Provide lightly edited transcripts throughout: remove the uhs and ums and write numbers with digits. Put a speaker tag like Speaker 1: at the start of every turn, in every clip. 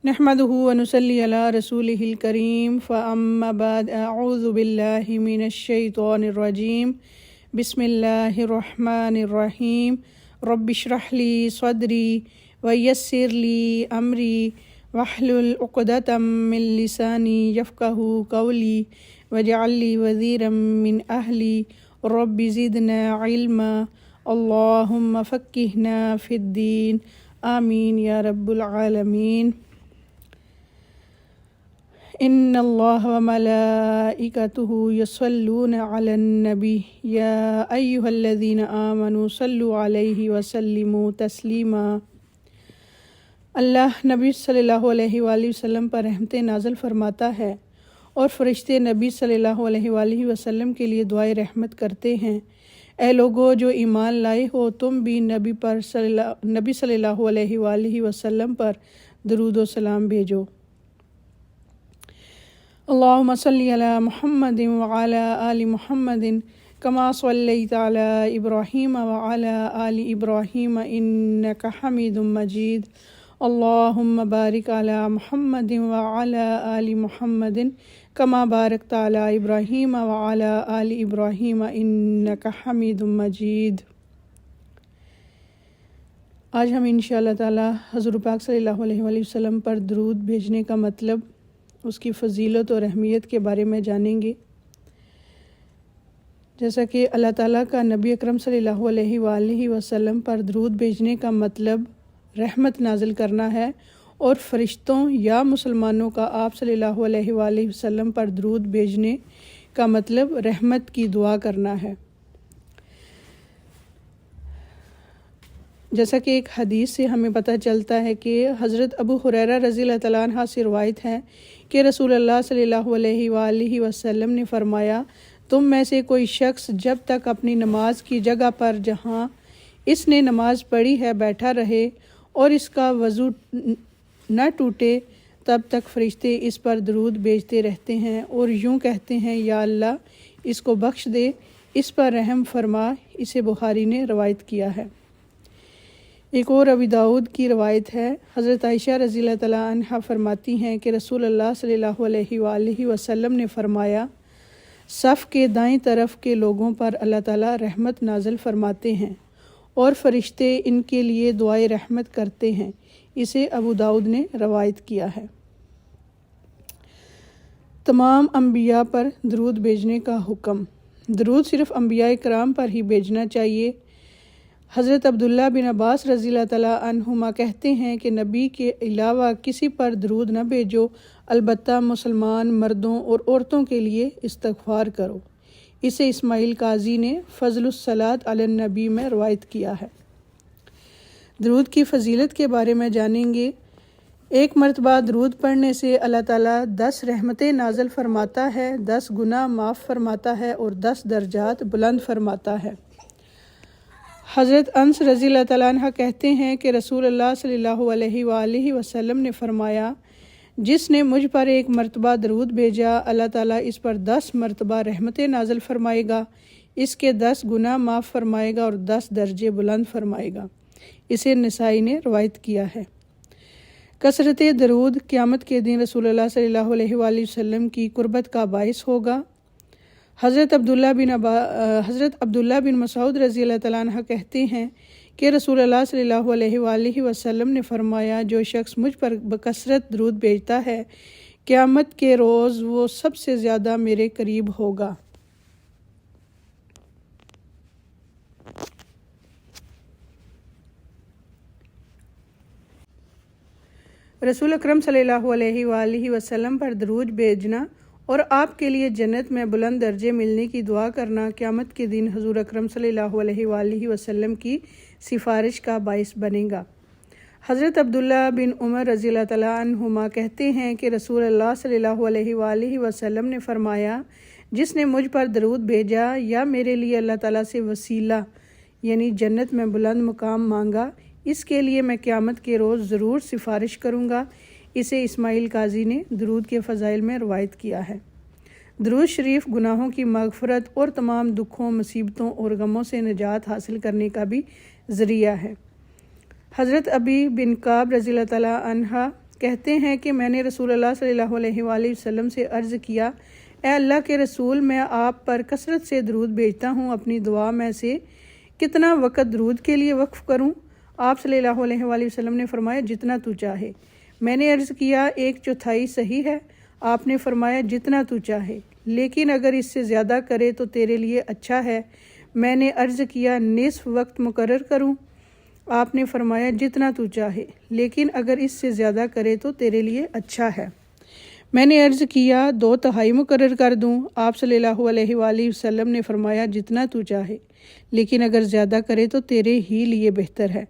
Speaker 1: نحمدہ ونصلی علی رسولہ الکریم فاما بعد اعوذ باللہ من الشیطان الرجیم بسم اللہ الرحمن الرحیم رب اشرح لی صدری ویسر لی امری واحلل عقدۃ من لسانی یفقہوا قولی واجعل لی وزیرا من اہلی رب زدنا علما اللہم فقہنا فی الدین آمین یا رب العالمین۔ ان اللہ وملائکتہ یصلون علی النبی یا ایہا الذین آمنوا صلوا علیہ وسلموا تسلیما۔ اللہ نبی صلی اللہ علیہ وآلہ وسلم پر رحمتیں نازل فرماتا ہے اور فرشتے نبی صلی اللہ علیہ وآلہ وسلم کے لیے دعائے رحمت کرتے ہیں۔ اے لوگو جو ایمان لائے ہو، تم بھی نبی صلی اللہ علیہ وآلہ وسلم پر درود و سلام بھیجو۔ اللہم صلی علی محمد وعلی آل محمد کما صلیت علی ابراہیم وعلی آل ابراہیم انک حمید مجید۔ اللہم بارک علی محمد وعلی آل محمد کما بارکت علی ابراہیم وعلی آل ابراہیم انک حمید مجید۔ آج ہم انشاءاللہ تعالی حضور پاک صلی اللہ علیہ وآلہ وسلم پر درود بھیجنے کا مطلب، اس کی فضیلت اور اہمیت کے بارے میں جانیں گے۔ جیسا کہ اللہ تعالیٰ کا نبی اکرم صلی اللہ علیہ وآلہ وسلم پر درود بھیجنے کا مطلب رحمت نازل کرنا ہے، اور فرشتوں یا مسلمانوں کا آپ صلی اللہ علیہ وآلہ وسلم پر درود بھیجنے کا مطلب رحمت کی دعا کرنا ہے۔ جیسا کہ ایک حدیث سے ہمیں پتہ چلتا ہے کہ حضرت ابو ہریرہ رضی اللہ تعالیٰ عنہ سے روایت ہے کہ رسول اللہ صلی اللہ علیہ وآلہ وسلم نے فرمایا، تم میں سے کوئی شخص جب تک اپنی نماز کی جگہ پر جہاں اس نے نماز پڑھی ہے بیٹھا رہے اور اس کا وضو نہ ٹوٹے، تب تک فرشتے اس پر درود بھیجتے رہتے ہیں اور یوں کہتے ہیں، یا اللہ اس کو بخش دے، اس پر رحم فرما۔ اسے بخاری نے روایت کیا ہے۔ ایک اور ابی داؤد کی روایت ہے، حضرت عائشہ رضی اللہ تعالیٰ عنہ فرماتی ہیں کہ رسول اللہ صلی اللہ علیہ وآلہ وسلم نے فرمایا، صف کے دائیں طرف کے لوگوں پر اللہ تعالیٰ رحمت نازل فرماتے ہیں اور فرشتے ان کے لیے دعائے رحمت کرتے ہیں۔ اسے ابو داؤد نے روایت کیا ہے۔ تمام انبیاء پر درود بھیجنے کا حکم۔ درود صرف انبیاء کرام پر ہی بھیجنا چاہیے۔ حضرت عبداللہ بن عباس رضی اللہ تعالیٰ عنہما کہتے ہیں کہ نبی کے علاوہ کسی پر درود نہ بھیجو، البتہ مسلمان مردوں اور عورتوں کے لیے استغفار کرو۔ اسے اسماعیل قاضی نے فضل الصلاۃ علی النبی میں روایت کیا ہے۔ درود کی فضیلت کے بارے میں جانیں گے۔ ایک مرتبہ درود پڑھنے سے اللہ تعالیٰ 10 رحمتیں نازل فرماتا ہے، 10 گناہ معاف فرماتا ہے اور 10 درجات بلند فرماتا ہے۔ حضرت انس رضی اللہ تعالیٰ عنہ کہتے ہیں کہ رسول اللہ صلی اللہ علیہ وآلہ وسلم نے فرمایا، جس نے مجھ پر ایک مرتبہ درود بھیجا، اللہ تعالیٰ اس پر 10 مرتبہ رحمتیں نازل فرمائے گا، اس کے 10 گناہ معاف فرمائے گا اور 10 درجے بلند فرمائے گا۔ اسے نسائی نے روایت کیا ہے۔ کثرت درود قیامت کے دن رسول اللہ صلی اللہ علیہ وآلہ وسلم کی قربت کا باعث ہوگا۔ حضرت عبداللہ بن مسعود رضی اللہ تعالیٰ عنہ کہتے ہیں کہ رسول اللہ صلی اللہ علیہ وآلہ وسلم نے فرمایا، جو شخص مجھ پر بکثرت درود بھیجتا ہے، قیامت کے روز وہ سب سے زیادہ میرے قریب ہوگا۔ رسول اکرم صلی اللہ علیہ وآلہ وسلم پر درود بھیجنا اور آپ کے لیے جنت میں بلند درجے ملنے کی دعا کرنا قیامت کے دن حضور اکرم صلی اللہ علیہ وآلہ وسلم کی سفارش کا باعث بنے گا۔ حضرت عبداللہ بن عمر رضی اللہ تعالیٰ عنہما کہتے ہیں کہ رسول اللہ صلی اللہ علیہ وآلہ وسلم نے فرمایا، جس نے مجھ پر درود بھیجا یا میرے لیے اللہ تعالیٰ سے وسیلہ یعنی جنت میں بلند مقام مانگا، اس کے لیے میں قیامت کے روز ضرور سفارش کروں گا۔ اسے اسماعیل قاضی نے درود کے فضائل میں روایت کیا ہے۔ درود شریف گناہوں کی مغفرت اور تمام دکھوں، مصیبتوں اور غموں سے نجات حاصل کرنے کا بھی ذریعہ ہے۔ حضرت ابی بن کعب رضی اللہ تعالیٰ عنہ کہتے ہیں کہ میں نے رسول اللہ صلی اللہ علیہ وآلہ وسلم سے عرض کیا، اے اللہ کے رسول، میں آپ پر کثرت سے درود بھیجتا ہوں، اپنی دعا میں سے کتنا وقت درود کے لیے وقف کروں؟ آپ صلی اللہ علیہ وآلہ وسلم نے فرمایا، جتنا تو چاہے۔ میں نے عرض کیا، 1/4 صحیح ہے؟ آپ نے فرمایا، جتنا تو چاہے، لیکن اگر اس سے زیادہ کرے تو تیرے لیے اچھا ہے۔ میں نے عرض کیا، نصف وقت مقرر کروں؟ آپ نے فرمایا، جتنا تو چاہے، لیکن اگر اس سے زیادہ کرے تو تیرے لیے اچھا ہے۔ میں نے عرض کیا، 2/3 مقرر کر دوں؟ آپ صلی اللہ علیہ وآلہ وسلم نے فرمایا، جتنا تو چاہے، لیکن اگر زیادہ کرے تو تیرے ہی لیے بہتر ہے۔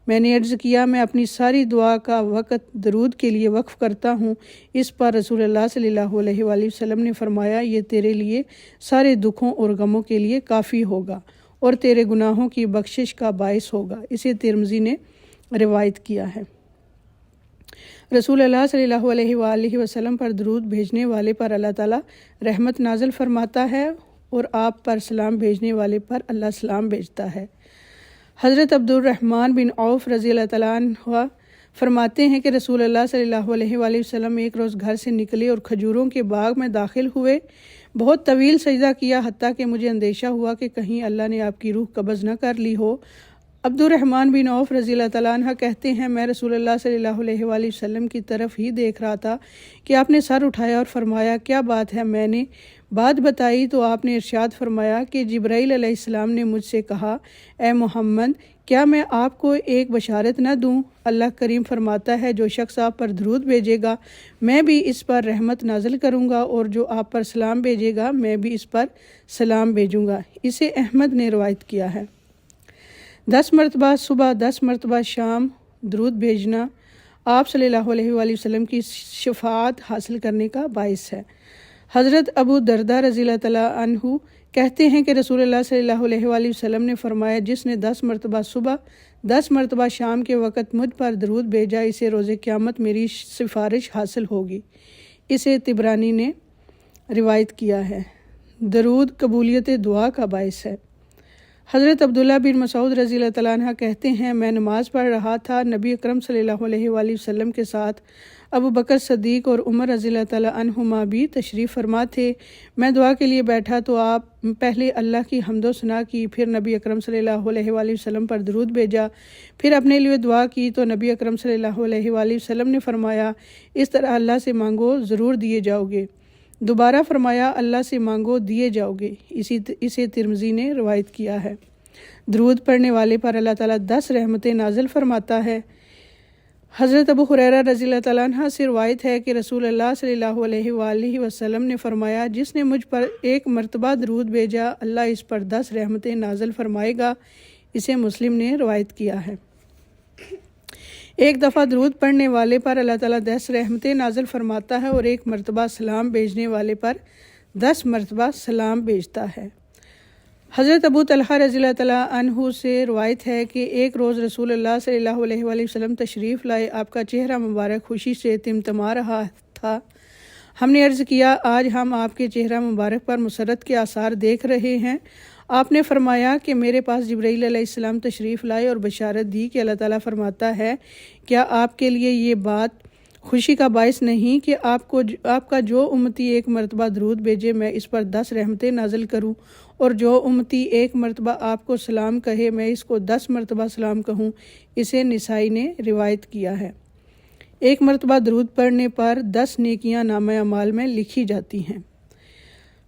Speaker 1: میں نے عرض کیا، میں اپنی ساری دعا کا وقت درود کے لیے وقف کرتا ہوں۔ اس پر رسول اللہ صلی اللہ علیہ وآلہ وسلم نے فرمایا، یہ تیرے لیے سارے دکھوں اور غموں کے لیے کافی ہوگا اور تیرے گناہوں کی بخشش کا باعث ہوگا۔ اسے ترمذی نے روایت کیا ہے۔ رسول اللہ صلی اللہ علیہ وآلہ وسلم پر درود بھیجنے والے پر اللہ تعالیٰ رحمت نازل فرماتا ہے اور آپ پر سلام بھیجنے والے پر اللہ سلام بھیجتا ہے۔ حضرت عبد الرحمن بن عوف رضی اللہ تعالیٰ عنہ فرماتے ہیں کہ رسول اللہ صلی اللہ علیہ وآلہ وسلم ایک روز گھر سے نکلے اور کھجوروں کے باغ میں داخل ہوئے، بہت طویل سجدہ کیا، حتیٰ کہ مجھے اندیشہ ہوا کہ کہیں اللہ نے آپ کی روح قبض نہ کر لی ہو۔ عبد الرحمن بن عوف رضی اللہ تعالیٰ عنہ کہتے ہیں، میں رسول اللہ صلی اللہ علیہ وآلہ وسلم کی طرف ہی دیکھ رہا تھا کہ آپ نے سر اٹھایا اور فرمایا، کیا بات ہے؟ میں نے بات بتائی تو آپ نے ارشاد فرمایا کہ جبرائیل علیہ السلام نے مجھ سے کہا، اے محمد، کیا میں آپ کو ایک بشارت نہ دوں؟ اللہ کریم فرماتا ہے، جو شخص آپ پر درود بھیجے گا میں بھی اس پر رحمت نازل کروں گا، اور جو آپ پر سلام بھیجے گا میں بھی اس پر سلام بھیجوں گا۔ اسے احمد نے روایت کیا ہے۔ 10 مرتبہ صبح، 10 مرتبہ شام درود بھیجنا آپ صلی اللہ علیہ وآلہ وسلم کی شفاعت حاصل کرنے کا باعث ہے۔ حضرت ابو درداء رضی اللہ تعالیٰ عنہ کہتے ہیں کہ رسول اللہ صلی اللہ علیہ وآلہ وسلم نے فرمایا، جس نے 10 مرتبہ صبح، 10 مرتبہ شام کے وقت مجھ پر درود بھیجا، اسے روز قیامت میری سفارش حاصل ہوگی۔ اسے طبرانی نے روایت کیا ہے۔ درود قبولیت دعا کا باعث ہے۔ حضرت عبداللہ بن مسعود رضی اللہ تعالیٰ عنہ کہتے ہیں، میں نماز پڑھ رہا تھا، نبی اکرم صلی اللہ علیہ وآلہ وسلم کے ساتھ ابو بکر صدیق اور عمر رضی اللہ تعالیٰ عنہما بھی تشریف فرما تھے۔ میں دعا کے لیے بیٹھا تو آپ پہلے اللہ کی حمد و ثنا کی، پھر نبی اکرم صلی اللہ علیہ وآلہ وسلم پر درود بھیجا، پھر اپنے لیے دعا کی تو نبی اکرم صلی اللہ علیہ وآلہ وسلم نے فرمایا، اس طرح اللہ سے مانگو ضرور دیے جاؤ گے۔ دوبارہ فرمایا، اللہ سے مانگو دیے جاؤ گے۔ اسے ترمذی نے روایت کیا ہے۔ درود پڑھنے والے پر اللہ تعالیٰ 10 رحمتیں نازل فرماتا ہے۔ حضرت ابو ہریرہ رضی اللہ تعالیٰ عنہ سے روایت ہے کہ رسول اللہ صلی اللہ علیہ وآلہ وسلم نے فرمایا، جس نے مجھ پر 1 مرتبہ درود بھیجا اللہ اس پر 10 رحمتیں نازل فرمائے گا۔ اسے مسلم نے روایت کیا ہے۔ ایک دفعہ درود پڑھنے والے پر اللہ تعالیٰ 10 رحمتیں نازل فرماتا ہے اور 1 مرتبہ سلام بھیجنے والے پر 10 مرتبہ سلام بھیجتا ہے۔ حضرت ابو طلحہ رضی اللہ تعالیٰ عنہ سے روایت ہے کہ ایک روز رسول اللہ صلی اللہ علیہ وآلہ وسلم تشریف لائے، آپ کا چہرہ مبارک خوشی سے تمتما رہا تھا۔ ہم نے عرض کیا، آج ہم آپ کے چہرہ مبارک پر مسرت کے آثار دیکھ رہے ہیں۔ آپ نے فرمایا کہ میرے پاس جبرائیل علیہ السلام تشریف لائے اور بشارت دی کہ اللہ تعالیٰ فرماتا ہے، کیا آپ کے لیے یہ بات خوشی کا باعث نہیں کہ آپ کا جو امتی 1 مرتبہ درود بھیجے میں اس پر 10 رحمتیں نازل کروں، اور جو امتی 1 مرتبہ آپ کو سلام کہے میں اس کو 10 مرتبہ سلام کہوں۔ اسے نسائی نے روایت کیا ہے۔ 1 مرتبہ درود پڑھنے پر 10 نیکیاں نامہ اعمال میں لکھی جاتی ہیں۔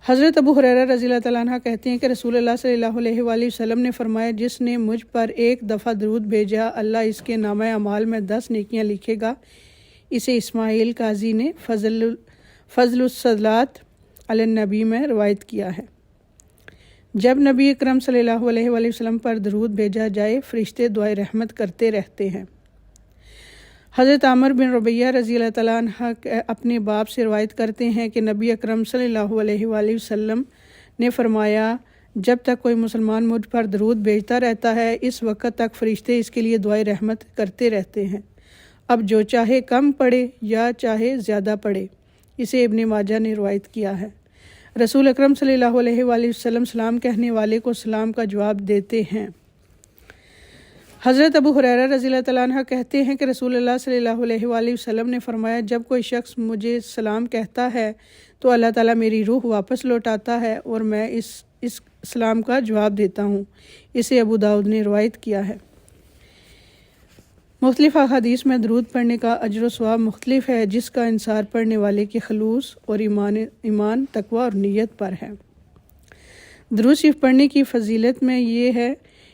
Speaker 1: حضرت ابو ہریرہ رضی اللہ تعالیٰ عنہ کہتے ہیں کہ رسول اللہ صلی اللہ علیہ وآلہ وسلم نے فرمایا، جس نے مجھ پر 1 دفعہ درود بھیجا اللہ اس کے نامہ اعمال میں 10 نیکیاں لکھے گا۔ اسے اسماعیل قاضی نے فضل الصلاۃ علی النبی میں روایت کیا ہے۔ جب نبی اکرم صلی اللہ علیہ وآلہ وسلم پر درود بھیجا جائے فرشتے دعائے رحمت کرتے رہتے ہیں۔ حضرت عامر بن ربیعہ رضی اللہ تعالیٰ عنہ اپنے باپ سے روایت کرتے ہیں کہ نبی اکرم صلی اللہ علیہ وآلہ وسلم نے فرمایا، جب تک کوئی مسلمان مجھ پر درود بھیجتا رہتا ہے اس وقت تک فرشتے اس کے لیے دعائے رحمت کرتے رہتے ہیں، اب جو چاہے کم پڑھے یا چاہے زیادہ پڑھے۔ اسے ابن ماجہ نے روایت کیا ہے۔ رسول اکرم صلی اللہ علیہ وآلہ وسلم سلام کہنے والے کو سلام کا جواب دیتے ہیں۔ حضرت ابو ہریرہ رضی اللہ تعالیٰ عنہ کہتے ہیں کہ رسول اللہ صلی اللہ علیہ وآلہ وسلم نے فرمایا، جب کوئی شخص مجھے سلام کہتا ہے تو اللہ تعالیٰ میری روح واپس لوٹاتا ہے اور میں اس سلام کا جواب دیتا ہوں۔ اسے ابو داؤد نے روایت کیا ہے۔ مختلف احادیث میں درود پڑھنے کا اجر و ثواب مختلف ہے، جس کا انصار پڑھنے والے کے خلوص اور ایمان تقوی اور نیت پر ہے۔ درود شریف پڑھنے کی فضیلت میں یہ ہے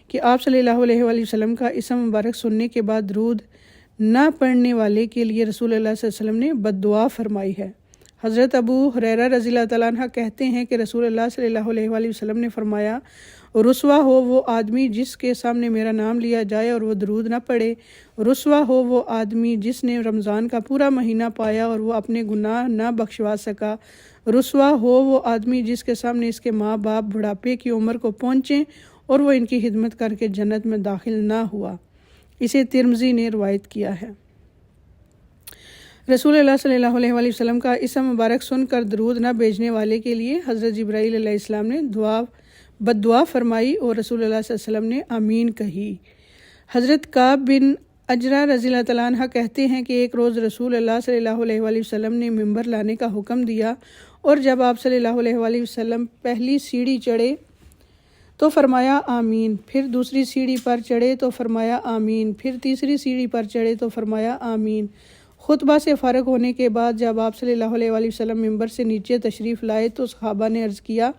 Speaker 1: کہ آپ صلی اللہ علیہ وآلہ وسلم کا اسم مبارک سننے کے بعد درود نہ پڑھنے والے کے لیے رسول اللہ صلی اللہ علیہ وسلم نے بد دعا فرمائی ہے۔ حضرت ابو ہریرہ رضی اللہ تعالیٰ عنہ کہتے ہیں کہ رسول اللہ صلی اللہ علیہ وآلہ وسلم نے فرمایا، رسوا ہو وہ آدمی جس کے سامنے میرا نام لیا جائے اور وہ درود نہ پڑھے، رسوا ہو وہ آدمی جس نے رمضان کا پورا مہینہ پایا اور وہ اپنے گناہ نہ بخشوا سکا، رسوا ہو وہ آدمی جس کے سامنے اس کے ماں باپ بڑھاپے کی عمر کو پہنچیں اور وہ ان کی خدمت کر کے جنت میں داخل نہ ہوا۔ اسے ترمذی نے روایت کیا ہے۔ رسول اللہ صلی اللہ علیہ وآلہ وسلم کا اسم مبارک سن کر درود نہ بھیجنے والے کے لیے حضرت جبرائیل علیہ السلام نے بد دعا فرمائی اور رسول اللہ صلی اللہ علیہ وسلم نے آمین کہی۔ حضرت کعب بن عجرہ رضی اللہ تعالیٰ عنہ کہتے ہیں کہ ایک روز رسول اللہ صلی اللہ علیہ وآلہ وسلم نے ممبر لانے کا حکم دیا، اور جب آپ صلی اللہ علیہ وآلہ وسلم پہلی سیڑھی چڑھے تو فرمایا آمین، پھر دوسری سیڑھی پر چڑھے تو فرمایا آمین، پھر تیسری سیڑھی پر چڑھے تو فرمایا آمین۔ خطبہ سے فارغ ہونے کے بعد جب آپ صلی اللہ علیہ وآلہ وسلم ممبر سے نیچے تشریف لائے تو صحابہ نے عرض کیا،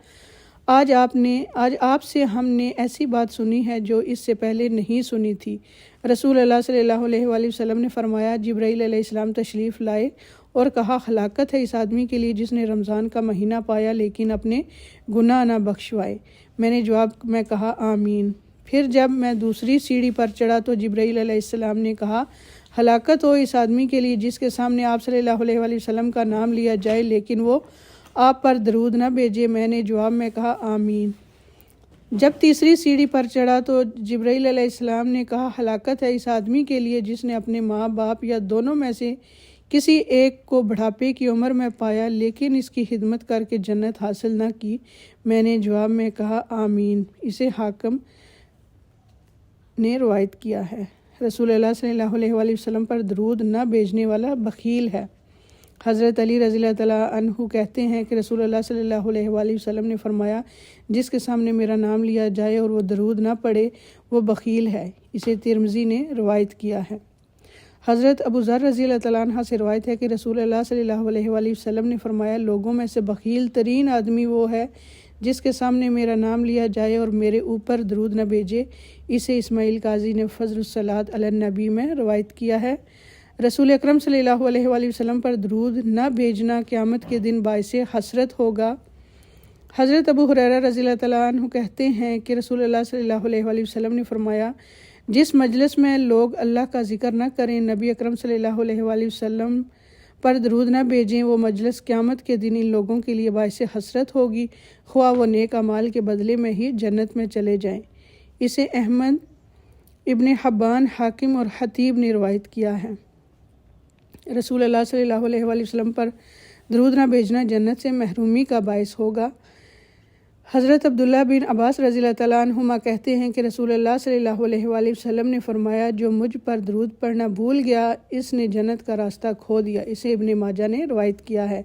Speaker 1: آج آپ سے ہم نے ایسی بات سنی ہے جو اس سے پہلے نہیں سنی تھی۔ رسول اللہ صلی اللہ علیہ وآلہ وسلم نے فرمایا، جبرائیل علیہ السلام تشریف لائے اور کہا، ہلاکت ہے اس آدمی کے لیے جس نے رمضان کا مہینہ پایا لیکن اپنے گناہ نہ بخشوائے۔ میں نے جواب میں کہا آمین۔ پھر جب میں دوسری سیڑھی پر چڑھا تو جبرائیل علیہ السلام نے کہا، ہلاکت ہو اس آدمی کے لیے جس کے سامنے آپ صلی اللہ علیہ وآلہ وسلم کا نام لیا جائے لیکن وہ آپ پر درود نہ بھیجے۔ میں نے جواب میں کہا آمین۔ جب تیسری سیڑھی پر چڑھا تو جبرائیل علیہ السلام نے کہا، ہلاکت ہے اس آدمی کے لیے جس نے اپنے ماں باپ یا دونوں میں سے کسی ایک کو بڑھاپے کی عمر میں پایا لیکن اس کی خدمت کر کے جنت حاصل نہ کی۔ میں نے جواب میں کہا آمین۔ اسے حاکم نے روایت کیا ہے۔ رسول اللہ صلی اللہ علیہ وآلہ وسلم پر درود نہ بھیجنے والا بخیل ہے۔ حضرت علی رضی اللہ تعالیٰ عنہ کہتے ہیں کہ رسول اللہ صلی اللہ علیہ وآلہ وسلم نے فرمایا، جس کے سامنے میرا نام لیا جائے اور وہ درود نہ پڑھے وہ بخیل ہے۔ اسے ترمذی نے روایت کیا ہے۔ حضرت ابو ذر رضی اللہ تعالیٰ عنہ سے روایت ہے کہ رسول اللہ صلی اللہ علیہ وآلہ وسلم نے فرمایا، لوگوں میں سے بخیل ترین آدمی وہ ہے جس کے سامنے میرا نام لیا جائے اور میرے اوپر درود نہ بھیجے۔ اسے اسماعیل قاضی نے فضل الصلاۃ علی النبی میں روایت کیا ہے۔ رسول اکرم صلی اللہ علیہ وآلہ وسلم پر درود نہ بھیجنا قیامت کے دن باعث حسرت ہوگا۔ حضرت ابو ہریرہ رضی اللہ تعالیٰ عنہ کہتے ہیں کہ رسول اللہ صلی اللہ علیہ وآلہ وسلم نے فرمایا، جس مجلس میں لوگ اللہ کا ذکر نہ کریں، نبی اکرم صلی اللہ علیہ وآلہ وسلم پر درود نہ بھیجیں، وہ مجلس قیامت کے دن ان لوگوں کے لیے باعث حسرت ہوگی، خواہ وہ نیک اعمال کے بدلے میں ہی جنت میں چلے جائیں۔ اسے احمد، ابن حبان، حاکم اور خطیب نے روایت کیا ہے۔ رسول اللہ صلی اللہ علیہ وآلہ وسلم پر درود نہ بھیجنا جنت سے محرومی کا باعث ہوگا۔ حضرت عبداللہ بن عباس رضی اللہ تعالیٰ عنہما کہتے ہیں کہ رسول اللہ صلی اللہ علیہ وآلہ وسلم نے فرمایا، جو مجھ پر درود پڑھنا بھول گیا اس نے جنت کا راستہ کھو دیا۔ اسے ابن ماجہ نے روایت کیا ہے۔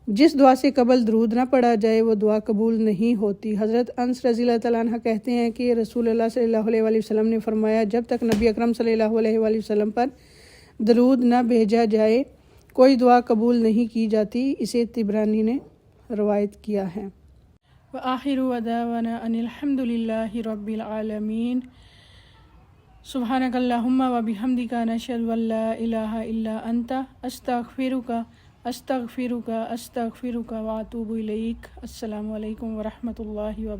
Speaker 1: جس دعا سے قبل درود نہ پڑھا جائے وہ دعا قبول نہیں ہوتی۔ حضرت انس رضی اللہ تعالیٰ عنہ کہتے ہیں کہ رسول اللہ صلی اللہ علیہ وآلہ وسلم نے فرمایا، جب تک نبی اکرم صلی اللہ علیہ وآلہ وسلم پر درود نہ بھیجا جائے کوئی دعا قبول نہیں کی جاتی۔ اسے طبرانی نے روایت کیا ہے۔ وآخر دعوانا ان الحمد للہ رب العالمین۔ سبحانک اللہم وبحمدک نشہد ان لا الہ الا انت استغفرک واتوب الیک۔ السلام علیکم ورحمۃ اللہ وبرکاتہ۔